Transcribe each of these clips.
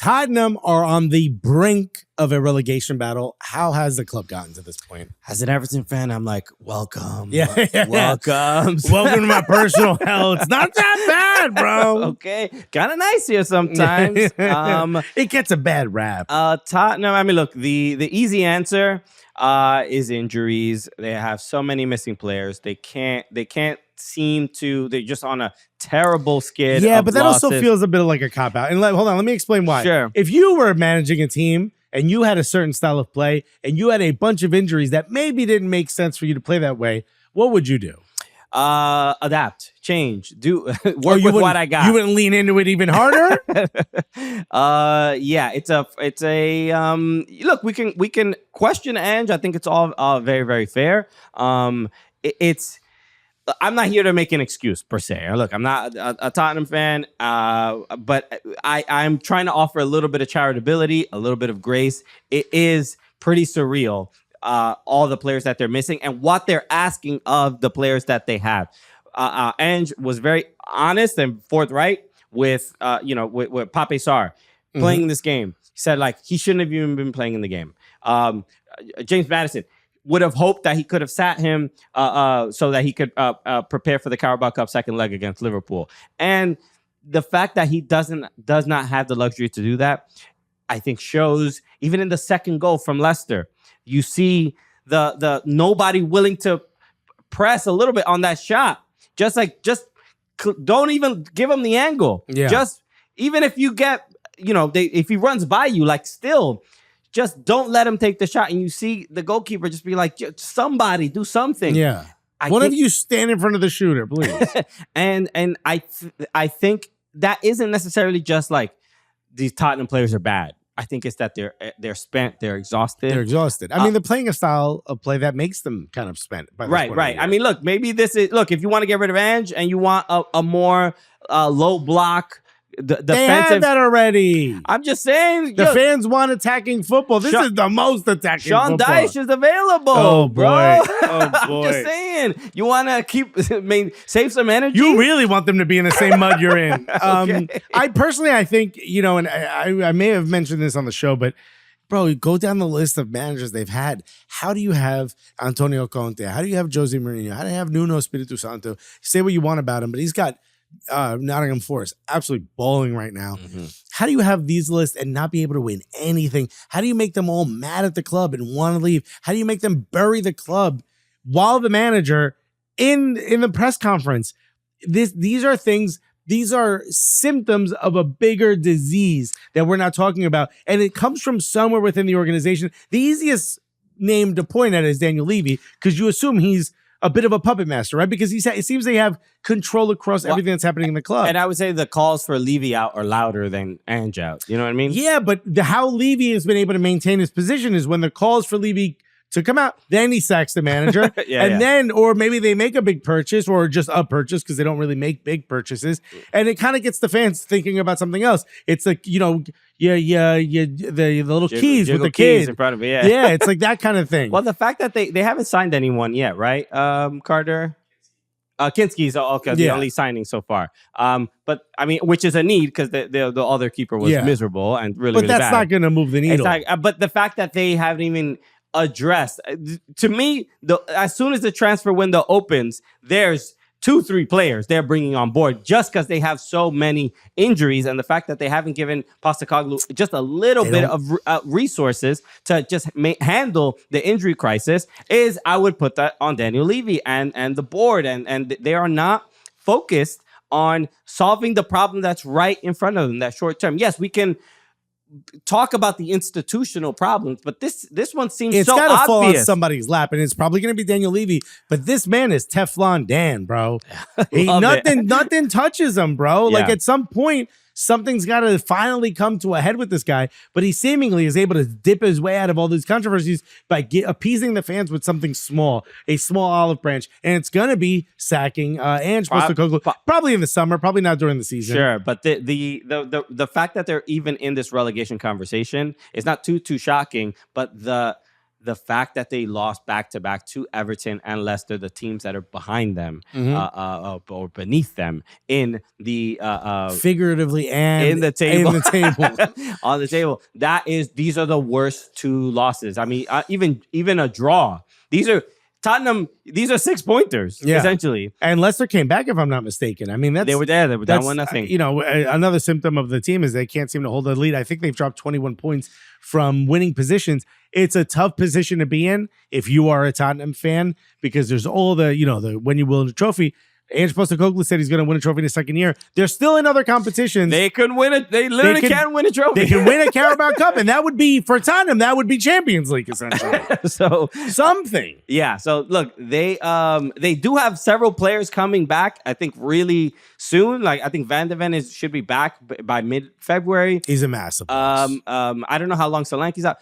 Tottenham are on the brink of a relegation battle. How has the club gotten to this point? As an Everton fan, I'm like, welcome. Yeah. Welcome. Welcome to my personal hell. It's not that bad, bro. Okay. Kind of nice here sometimes. It gets a bad rap. Tottenham, I mean, look, the easy answer is injuries. They have so many missing players. They can't seem to, they're just on a terrible skid. Yeah, but that losses. also feels a bit like a cop-out. And hold on, let me explain why. Sure. If you were managing a team and you had a certain style of play and you had a bunch of injuries that maybe didn't make sense for you to play that way, what would you do? Adapt, change, do work with what I got. You wouldn't lean into it even harder? Yeah, it's a look, we can question Ange. I think it's all very, very fair. I'm not here to make an excuse per se. Look, I'm not a Tottenham fan, but I'm trying to offer a little bit of charitability, a little bit of grace. It is pretty surreal, all the players that they're missing and what they're asking of the players that they have. Ange was very honest and forthright with with Pape Sarr playing this game. He said he shouldn't have even been playing in the game. James Maddison would have hoped that he could have sat him so that he could prepare for the Carabao Cup second leg against Liverpool. And the fact that he does not have the luxury to do that, I think shows even in the second goal from Leicester. You see the nobody willing to press a little bit on that shot. Just don't even give him the angle. Yeah. Just even if you get, if he runs by you, still, just don't let him take the shot. And you see the goalkeeper just be like, somebody do something. Yeah. One of you stand in front of the shooter, please. and I think that isn't necessarily just these Tottenham players are bad. I think it's that they're spent, they're exhausted. They're exhausted. I mean, they're playing a style of play that makes them kind of spent. Right. I mean, look, maybe this is if you want to get rid of Ange and you want a more low block. They had that already. I'm just saying. The fans want attacking football. This is the most attacking Sean football. Dyche is available. Oh, bro. boy. Oh, boy. I'm just saying. You want to save some energy? You really want them to be in the same mud you're in. Okay. I think, and I may have mentioned this on the show, but bro, go down the list of managers they've had. How do you have Antonio Conte? How do you have Jose Mourinho? How do you have Nuno Espirito Santo? Say what you want about him, but he's got Nottingham Forest absolutely balling right now. Mm-hmm. How do you have these lists and not be able to win anything? How do you make them all mad at the club and want to leave? How do you make them bury the club while the manager in the press conference? These are things. These are symptoms of a bigger disease that we're not talking about, and it comes from somewhere within the organization. The easiest name to point at is Daniel Levy, because you assume he's a bit of a puppet master, right? Because it seems they have control across everything that's happening in the club. And I would say the calls for Levy out are louder than Ange out. You know what I mean? Yeah, but how Levy has been able to maintain his position is when the calls for Levy to come out, then he sacks the manager. Then, or maybe they make a big purchase or just a purchase because they don't really make big purchases. And it kind of gets the fans thinking about something else. It's like, the little keys with the kids in front of me. Yeah, it's like that kind of thing. Well, the fact that they haven't signed anyone yet, right? Carter? Kinski's the only signing so far. But I mean, which is a need because the other keeper was miserable and really, but that's not going to move the needle. But the fact that they haven't even addressed, to me, as soon as the transfer window opens, there's 2-3 players they're bringing on board just because they have so many injuries, and the fact that they haven't given Postecoglou just a little bit of resources to just handle the injury crisis is, I would put that on Daniel Levy and the board, and they are not focused on solving the problem that's right in front of them, that short term. Yes, we can talk about the institutional problems, but this one seems it's so obvious. It's got to fall on somebody's lap, and it's probably going to be Daniel Levy. But this man is Teflon Dan, bro. Nothing touches him, bro. Yeah. At some point, something's got to finally come to a head with this guy. But he seemingly is able to dip his way out of all these controversies by appeasing the fans with something small, a small olive branch. And it's going to be sacking Ange Postecoglou probably in the summer, probably not during the season. Sure, but the fact that they're even in this relegation conversation is not too shocking, but the fact that they lost back-to-back to Everton and Leicester, the teams that are behind them or beneath them in the figuratively and in the table, on the table. These are the worst 2 losses. I mean, even a draw. These are Tottenham. These are 6-pointers essentially. And Leicester came back, if I'm not mistaken. I mean, they were there. They were down 1-0. You know, another symptom of the team is they can't seem to hold the lead. I think they've dropped 21 points from winning positions. It's a tough position to be in if you are a Tottenham fan, because there's all the, you know, the when you win a trophy. Ange Postecoglou said he's going to win a trophy in his second year. They're still in other competitions. They could win it. They literally can't win a trophy. They can win a Carabao Cup, and that would be, for Tottenham, that would be Champions League, essentially. So something. Yeah. So look, they do have several players coming back, I think, really soon. Like, I think Van de Ven should be back by mid-February. He's a massive loss. I don't know how long Solanke's out.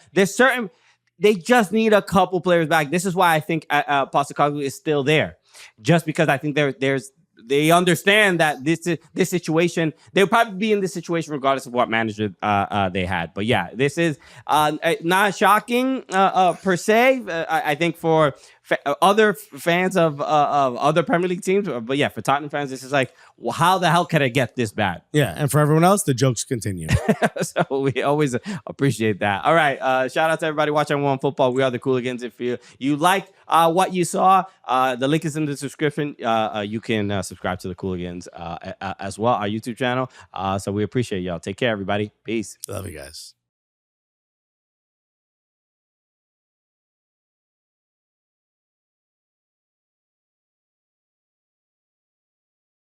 They just need a couple players back. This is why I think Postecoglou is still there. Just because I think they understand that this situation, they'll probably be in this situation regardless of what manager they had. But yeah, this is not shocking per se. I think for other fans of other Premier League teams, but yeah, for Tottenham fans, this is like, well, how the hell could it get this bad? Yeah, and for everyone else, the jokes continue. So we always appreciate that. All right, shout out to everybody watching OneFootball. We are the Cooligans. If you like what you saw, the link is in the description. You can subscribe to the Cooligans as well, our YouTube channel. So we appreciate y'all. Take care, everybody. Peace. Love you guys.